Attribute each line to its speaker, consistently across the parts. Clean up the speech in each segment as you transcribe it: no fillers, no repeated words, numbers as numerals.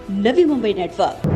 Speaker 1: Navi Mumbai network.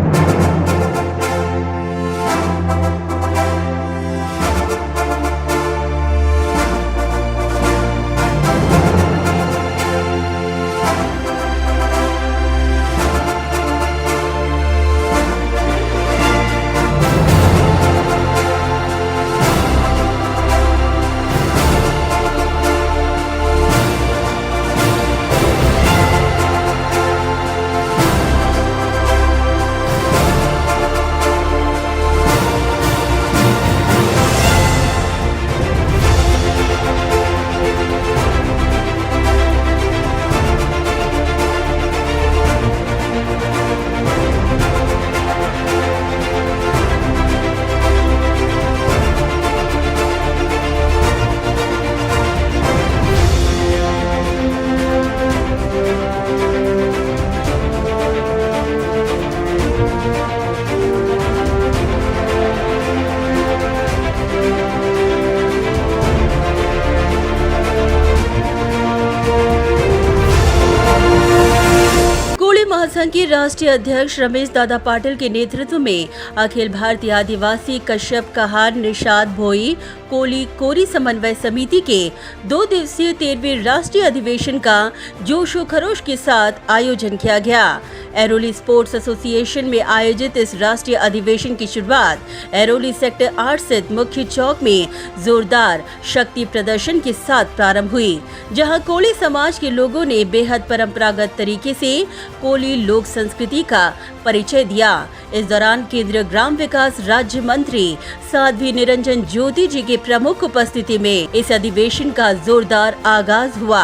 Speaker 1: महासंघ के राष्ट्रीय अध्यक्ष रमेश दादा पाटिल के नेतृत्व में अखिल भारतीय आदिवासी कश्यप कहार निषाद भोई कोली कोरी समन्वय समिति के 2 दिवसीय 13वें राष्ट्रीय अधिवेशन का जोशो खरोश के साथ आयोजन किया गया। ऐरोली स्पोर्ट्स एसोसिएशन में आयोजित इस राष्ट्रीय अधिवेशन की शुरुआत ऐरोली सेक्टर 8 स्थित मुख्य चौक में जोरदार शक्ति प्रदर्शन के साथ प्रारंभ हुई, जहां कोली समाज के लोगों ने बेहद परंपरागत तरीके से कोली लोक संस्कृति का परिचय दिया। इस दौरान केंद्रीय ग्राम विकास राज्य मंत्री साध्वी निरंजन ज्योति जी के प्रमुख उपस्थिति में इस अधिवेशन का जोरदार आगाज हुआ।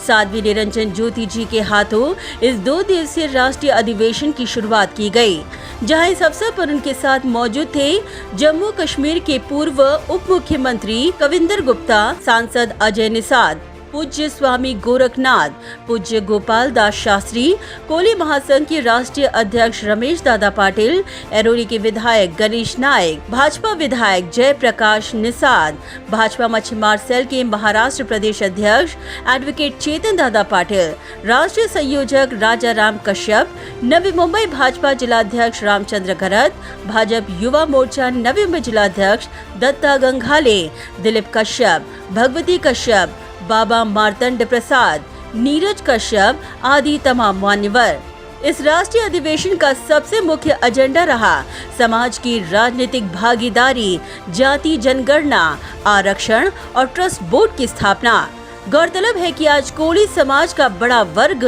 Speaker 1: साध्वी निरंजन ज्योति जी के हाथों इस 2 दिवसीय राष्ट्रीय अधिवेशन की शुरुआत की गई, जहां इस अवसर पर उनके साथ मौजूद थे जम्मू कश्मीर के पूर्व उप मुख्यमंत्री कविंदर गुप्ता, सांसद अजय निषाद, पूज्य स्वामी गोरखनाथ, पूज्य गोपाल दास शास्त्री, कोली महासंघ के राष्ट्रीय अध्यक्ष रमेश दादा पाटिल, ऐरोली के विधायक गणेश नायक, भाजपा विधायक जय प्रकाश निषाद, भाजपा मच्छीमार सेल के महाराष्ट्र प्रदेश अध्यक्ष एडवोकेट चेतन दादा पाटिल, राष्ट्रीय संयोजक राजा राम कश्यप, नवी मुंबई भाजपा जिलाध्यक्ष रामचंद्र गरत, भाजपा युवा मोर्चा नवी मुंबई जिलाध्यक्ष दत्ता गंघाले, दिलीप कश्यप, भगवती कश्यप, बाबा मार्तंड प्रसाद, नीरज कश्यप आदि तमाम मान्यवर। इस राष्ट्रीय अधिवेशन का सबसे मुख्य एजेंडा रहा समाज की राजनीतिक भागीदारी, जाति जनगणना, आरक्षण और ट्रस्ट बोर्ड की स्थापना। गौरतलब है कि आज कोली समाज का बड़ा वर्ग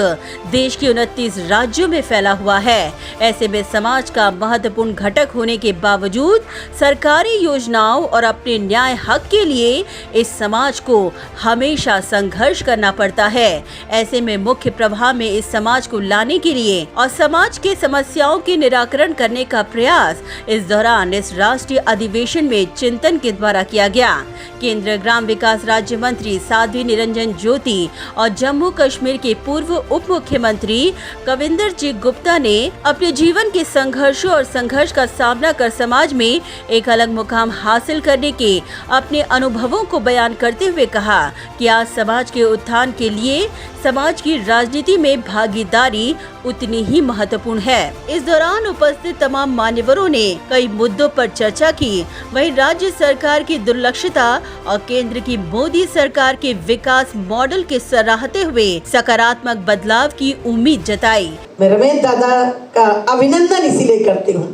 Speaker 1: देश के 29 राज्यों में फैला हुआ है। ऐसे में समाज का महत्वपूर्ण घटक होने के बावजूद सरकारी योजनाओं और अपने न्याय हक के लिए इस समाज को हमेशा संघर्ष करना पड़ता है। ऐसे में मुख्य प्रवाह में इस समाज को लाने के लिए और समाज के समस्याओं के निराकरण करने का प्रयास इस दौरान इस राष्ट्रीय अधिवेशन में चिंतन के द्वारा किया गया। केंद्रीय ग्राम विकास राज्य मंत्री साध्वी निरंजन ज्योति और जम्मू कश्मीर के पूर्व उप मुख्यमंत्री कविंदर जी गुप्ता ने अपने जीवन के संघर्षों और संघर्ष का सामना कर समाज में एक अलग मुकाम हासिल करने के अपने अनुभवों को बयान करते हुए कहा कि आज समाज के उत्थान के लिए समाज की राजनीति में भागीदारी उतनी ही महत्वपूर्ण है। इस दौरान उपस्थित तमाम मान्यवरों ने कई मुद्दों पर चर्चा की। वहीं राज्य सरकार की दुर्लक्षता और केंद्र की मोदी सरकार के विकास मॉडल के सराहते हुए सकारात्मक बदलाव की उम्मीद जताई।
Speaker 2: मैं रमेश दादा का अभिनंदन इसीलिए करती हूँ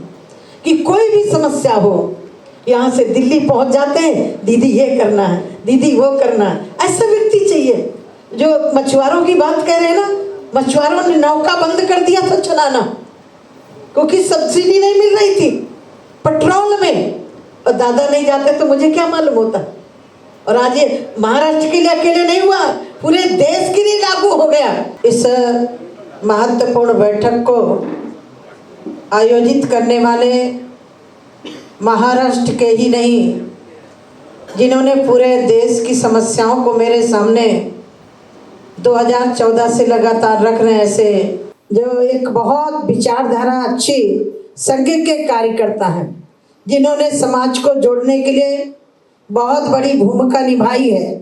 Speaker 2: कि कोई भी समस्या हो, यहाँ से दिल्ली पहुँच जाते हैं, दीदी ये करना है, दीदी वो करना है। ऐसा व्यक्ति चाहिए। जो मछुआरों की बात कह रहे हैं ना, मछुआरों ने नौका बंद कर दिया था चलाना, क्योंकि सब्सिडी नहीं मिल रही थी पेट्रोल में, और दादा नहीं जाते तो मुझे क्या मालूम होता। और आज ये महाराष्ट्र के लिए अकेले नहीं हुआ, पूरे देश के लिए लागू हो गया। इस महत्वपूर्ण बैठक को आयोजित करने वाले महाराष्ट्र के ही नहीं, जिन्होंने पूरे देश की समस्याओं को मेरे सामने 2014 से लगातार रख रहे हैं, ऐसे जो एक बहुत विचारधारा अच्छी संघ के कार्यकर्ता हैं, जिन्होंने समाज को जोड़ने के लिए बहुत बड़ी भूमिका निभाई है।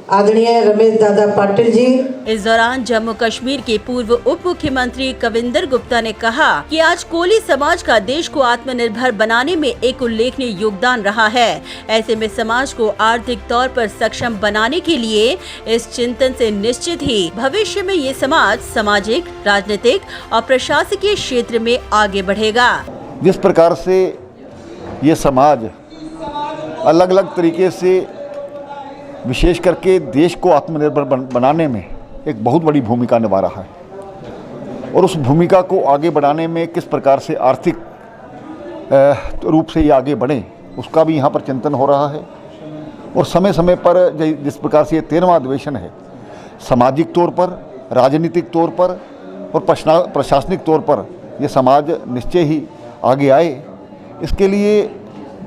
Speaker 2: आदरणीय रमेश दादा पाटिल जी।
Speaker 1: इस दौरान जम्मू कश्मीर के पूर्व उप मुख्यमंत्री कविंदर गुप्ता ने कहा कि आज कोली समाज का देश को आत्मनिर्भर बनाने में एक उल्लेखनीय योगदान रहा है। ऐसे में समाज को आर्थिक तौर पर सक्षम बनाने के लिए इस चिंतन से निश्चित ही भविष्य में ये समाज सामाजिक, राजनीतिक और प्रशासकीय क्षेत्र में आगे बढ़ेगा।
Speaker 3: जिस प्रकार से ये समाज अलग अलग तरीके से विशेष करके देश को आत्मनिर्भर बनाने में एक बहुत बड़ी भूमिका निभा रहा है और उस भूमिका को आगे बढ़ाने में किस प्रकार से आर्थिक रूप से ये आगे बढ़े उसका भी यहाँ पर चिंतन हो रहा है। और समय समय पर जिस प्रकार से ये 13वां अधिवेशन है, सामाजिक तौर पर, राजनीतिक तौर पर और प्रशासनिक तौर पर ये समाज निश्चय ही आगे आए, इसके लिए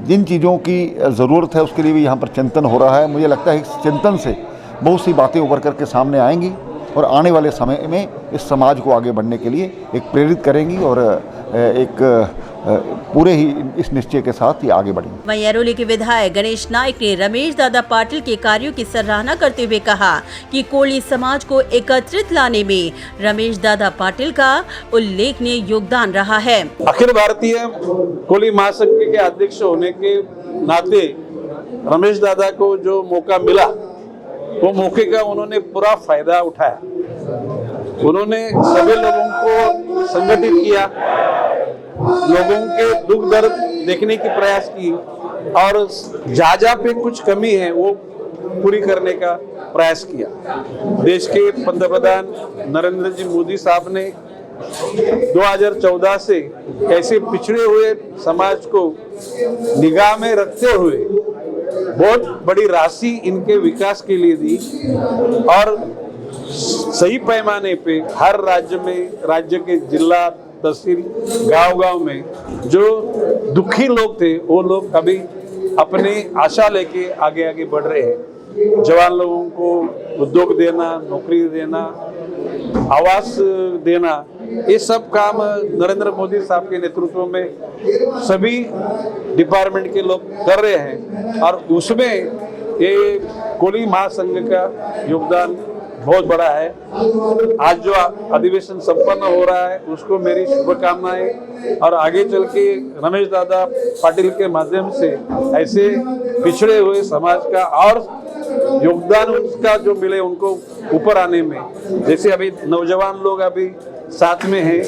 Speaker 3: जिन चीज़ों की ज़रूरत है उसके लिए भी यहाँ पर चिंतन हो रहा है। मुझे लगता है इस चिंतन से बहुत सी बातें उभर करके सामने आएंगी और आने वाले समय में इस समाज को आगे बढ़ने के लिए एक प्रेरित करेंगी और एक पूरे ही इस निश्चय के साथ ही आगे बढ़ेंगे।
Speaker 1: वहीं अरोली के विधायक गणेश नाइक ने रमेश दादा पाटिल के कार्यों की सराहना करते हुए कहा कि कोली समाज को एकत्रित लाने में रमेश दादा पाटिल का उल्लेखनीय योगदान रहा है।
Speaker 4: अखिल भारतीय कोली महासंघ के अध्यक्ष होने के नाते रमेश दादा को जो मौका मिला वो मौके का उन्होंने पूरा फायदा उठाया। उन्होंने सभी लोगों को संगठित किया, लोगों के दुख दर्द देखने की प्रयास की और जहाँ पे कुछ कमी है वो पूरी करने का प्रयास किया। देश के पंतप्रधान नरेंद्र जी मोदी साहब ने 2014 से ऐसे पिछड़े हुए समाज को निगाह में रखते हुए बहुत बड़ी राशि इनके विकास के लिए दी और सही पैमाने पे हर राज्य के जिला, तहसील, गांव में जो दुखी लोग थे वो लोग अभी अपनी आशा लेके आगे बढ़ रहे हैं। जवान लोगों को उद्योग देना, नौकरी देना, आवास देना, ये सब काम नरेंद्र मोदी साहब के नेतृत्व में सभी डिपार्टमेंट के लोग कर रहे हैं और उसमें ये कोली महासंघ का योगदान बहुत बड़ा है। आज जो अधिवेशन संपन्न हो रहा है उसको मेरी शुभकामनाएं और आगे चल के रमेश दादा पाटिल के माध्यम से ऐसे पिछड़े हुए समाज का और योगदान उसका जो मिले उनको ऊपर आने में। जैसे अभी नौजवान लोग अभी साथ में हैं,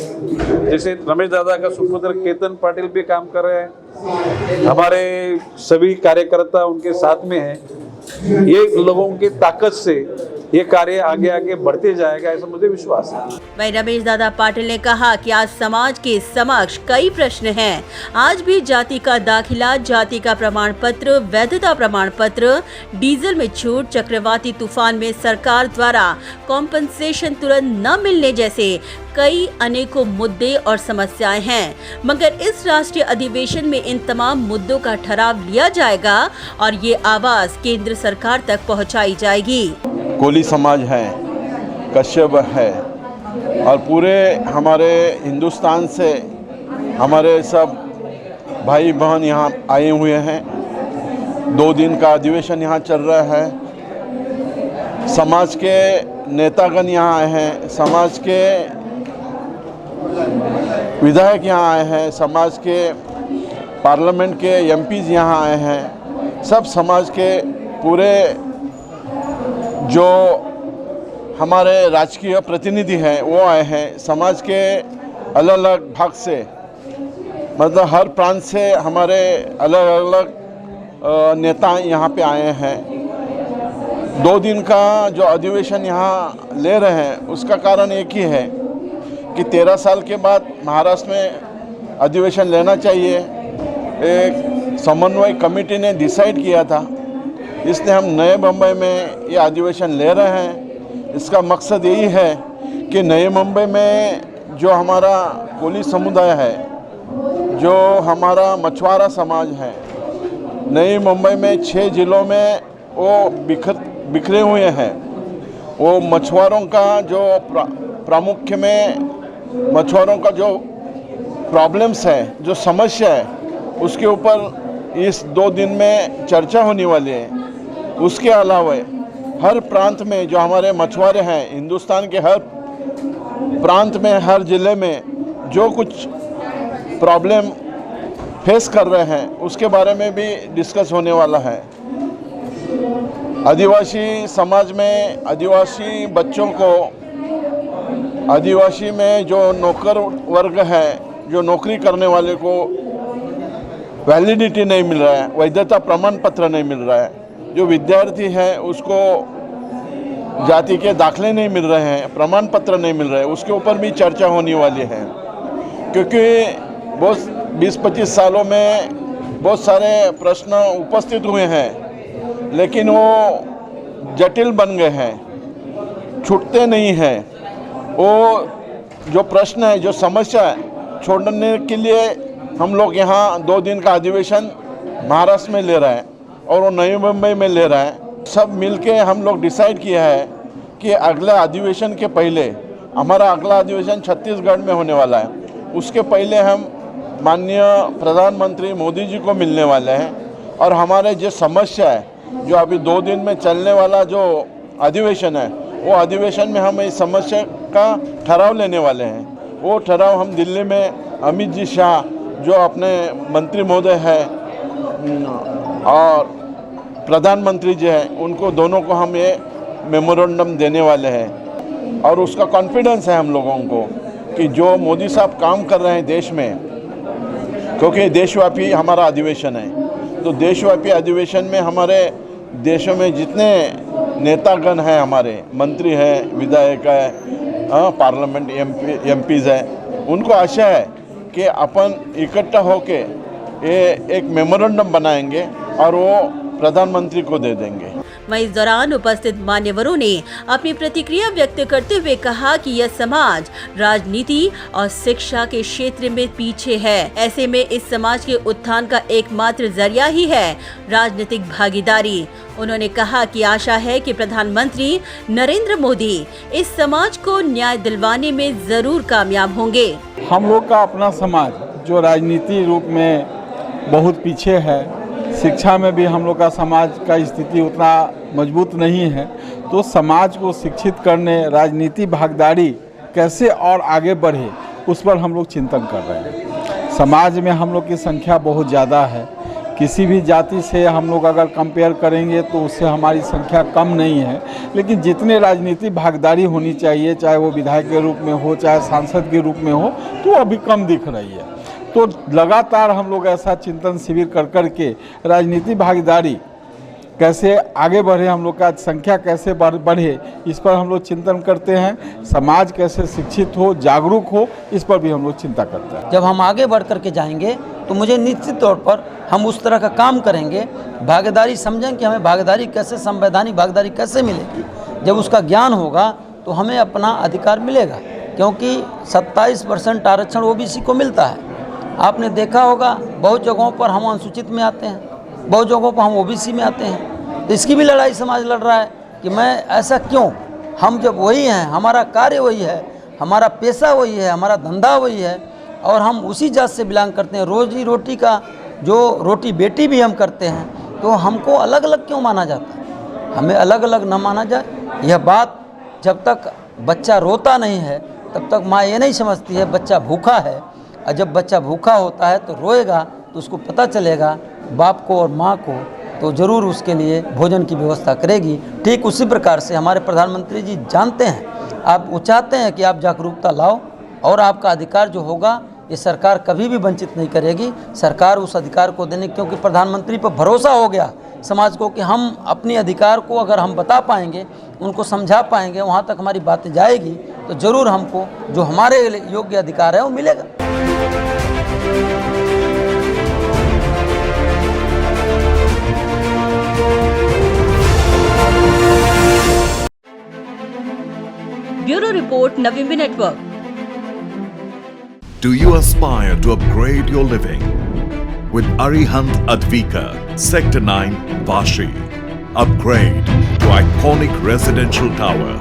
Speaker 4: जैसे रमेश दादा का सुपुत्र केतन पाटिल भी काम कर रहे हैं, हमारे सभी कार्यकर्ता उनके साथ में हैं। ये लोगों की ताकत से ये कार्य आगे बढ़ते जाएगा, ऐसा मुझे विश्वास है।
Speaker 1: वहीं रमेश दादा पाटिल ने कहा कि आज समाज के समक्ष कई प्रश्न हैं। आज भी जाति का दाखिला, जाति का प्रमाण पत्र, वैधता प्रमाण पत्र, डीजल में छूट, चक्रवाती तूफान में सरकार द्वारा कॉम्पनसेशन तुरंत न मिलने जैसे कई अनेकों मुद्दे और समस्याएं हैं। मगर इस राष्ट्रीय अधिवेशन में इन तमाम मुद्दों का ठहराव लिया जाएगा और ये आवाज केंद्र सरकार तक पहुंचाई जाएगी।
Speaker 5: कोली समाज है, कश्यप है और पूरे हमारे हिंदुस्तान से हमारे सब भाई बहन यहाँ आए हुए हैं। 2 दिन का अधिवेशन यहाँ चल रहा है। समाज के नेतागण यहाँ आए हैं, समाज के विधायक यहाँ आए हैं, समाज के पार्लियामेंट के एमपीज यहाँ आए हैं। सब समाज के पूरे जो हमारे राजकीय प्रतिनिधि हैं वो आए हैं। समाज के अलग अलग भाग से, मतलब हर प्रांत से हमारे अलग अलग नेता यहाँ पे आए हैं। 2 दिन का जो अधिवेशन यहाँ ले रहे हैं उसका कारण एक ही है कि 13 साल के बाद महाराष्ट्र में अधिवेशन लेना चाहिए। एक समन्वय कमेटी ने डिसाइड किया था, इसलिए हम नए मुंबई में ये अधिवेशन ले रहे हैं। इसका मकसद यही है कि नए मुंबई में जो हमारा कोली समुदाय है, जो हमारा मछुआरा समाज है, नई मुंबई में 6 जिलों में वो बिखरे हुए हैं। वो मछुआरों का जो प्रामुख्य में मछुआरों का जो प्रॉब्लम्स है, जो समस्या है, उसके ऊपर इस 2 दिन में चर्चा होने वाली है। उसके अलावा हर प्रांत में जो हमारे मछुआरे हैं, हिंदुस्तान के हर प्रांत में, हर जिले में जो कुछ प्रॉब्लम फेस कर रहे हैं उसके बारे में भी डिस्कस होने वाला है। आदिवासी समाज में आदिवासी बच्चों को, आदिवासी में जो नौकर वर्ग है, जो नौकरी करने वाले को वैलिडिटी नहीं मिल रहा है, वैधता प्रमाण पत्र नहीं मिल रहा है, जो विद्यार्थी है उसको जाति के दाखले नहीं मिल रहे हैं, प्रमाण पत्र नहीं मिल रहे हैं, उसके ऊपर भी चर्चा होने वाली है। क्योंकि बहुत 20-25 सालों में बहुत सारे प्रश्न उपस्थित हुए हैं, लेकिन वो जटिल बन गए हैं, छूटते नहीं हैं। वो जो प्रश्न है, जो समस्या है, छोड़ने के लिए हम लोग यहाँ 2 दिन का अधिवेशन महाराष्ट्र में ले रहे हैं और वो नई मुंबई में ले रहे हैं। सब मिलके हम लोग डिसाइड किया है कि अगले अधिवेशन के पहले, हमारा अगला अधिवेशन छत्तीसगढ़ में होने वाला है, उसके पहले हम माननीय प्रधानमंत्री मोदी जी को मिलने वाले हैं और हमारे जो समस्या है, जो अभी 2 दिन में चलने वाला जो अधिवेशन है, वो अधिवेशन में हम इस समस्या का ठहराव लेने वाले हैं। वो ठहराव हम दिल्ली में अमित जी शाह जो अपने मंत्री महोदय है और प्रधानमंत्री जी हैं, उनको दोनों को हम ये मेमोरेंडम देने वाले हैं। और उसका कॉन्फिडेंस है हम लोगों को कि जो मोदी साहब काम कर रहे हैं देश में, क्योंकि देशव्यापी हमारा अधिवेशन है, तो देशव्यापी अधिवेशन में हमारे देशों में जितने नेतागण हैं, हमारे मंत्री हैं, विधायक है, पार्लियामेंट एमपीज़ हैं, उनको आशा है कि अपन इकट्ठा होके ये एक मेमोरेंडम बनाएंगे और वो प्रधानमंत्री को दे देंगे।
Speaker 1: वहीं इस दौरान उपस्थित मान्यवरों ने अपनी प्रतिक्रिया व्यक्त करते हुए कहा कि यह समाज राजनीति और शिक्षा के क्षेत्र में पीछे है। ऐसे में इस समाज के उत्थान का एकमात्र जरिया ही है राजनीतिक भागीदारी। उन्होंने कहा कि आशा है कि प्रधानमंत्री नरेंद्र मोदी इस समाज को न्याय दिलवाने में जरूर कामयाब होंगे।
Speaker 6: हम लोग का अपना समाज जो राजनीति रूप में बहुत पीछे है, शिक्षा में भी हम लोग का समाज का स्थिति उतना मजबूत नहीं है, तो समाज को शिक्षित करने, राजनीति भागीदारी कैसे और आगे बढ़े, उस पर हम लोग चिंतन कर रहे हैं। समाज में हम लोग की संख्या बहुत ज़्यादा है, किसी भी जाति से हम लोग अगर कंपेयर करेंगे तो उससे हमारी संख्या कम नहीं है, लेकिन जितने राजनीति भागीदारी होनी चाहिए, चाहे वो विधायक के रूप में हो, चाहे सांसद के रूप में हो, तो अभी कम दिख रही है। तो लगातार हम लोग ऐसा चिंतन शिविर कर कर के राजनीति भागीदारी कैसे आगे बढ़े, हम लोग का संख्या कैसे बढ़े, इस पर हम लोग चिंतन करते हैं। समाज कैसे शिक्षित हो, जागरूक हो, इस पर भी हम लोग चिंता करते हैं।
Speaker 7: जब हम आगे बढ़ कर के जाएंगे तो मुझे निश्चित तौर पर हम उस तरह का काम करेंगे, भागीदारी समझें कि हमें भागीदारी कैसे, संवैधानिक भागीदारी कैसे मिलेगी। जब उसका ज्ञान होगा तो हमें अपना अधिकार मिलेगा, क्योंकि 27% आरक्षण ओबीसी को मिलता है। आपने देखा होगा बहुत जगहों पर हम अनुसूचित में आते हैं, बहुत जगहों पर हम ओबीसी में आते हैं। तो इसकी भी लड़ाई समाज लड़ रहा है कि मैं ऐसा क्यों, हम जब वही हैं, हमारा कार्य वही है, हमारा पेशा वही है, हमारा धंधा वही है और हम उसी जात से बिलोंग करते हैं, रोजी रोटी का जो रोटी बेटी भी हम करते हैं, तो हमको अलग अलग क्यों माना जाता है? हमें अलग अलग न माना जाए। यह बात जब तक बच्चा रोता नहीं है तब तक माँ ये नहीं समझती है बच्चा भूखा है, और जब बच्चा भूखा होता है तो रोएगा तो उसको पता चलेगा बाप को और माँ को, तो ज़रूर उसके लिए भोजन की व्यवस्था करेगी। ठीक उसी प्रकार से हमारे प्रधानमंत्री जी जानते हैं, आप वो चाहते हैं कि आप जागरूकता लाओ और आपका अधिकार जो होगा ये सरकार कभी भी वंचित नहीं करेगी। सरकार उस अधिकार को देने, क्योंकि प्रधानमंत्री पर भरोसा हो गया समाज को कि हम अपने अधिकार को अगर हम बता पाएंगे, उनको समझा पाएंगे, वहाँ तक हमारी बातें जाएगी तो ज़रूर हमको जो हमारे योग्य अधिकार है वो मिलेगा।
Speaker 1: Bureau report, Naveen network.
Speaker 8: Do you aspire to upgrade your living? With Arihant Advika, Sector 9, Vashi. Upgrade to iconic residential tower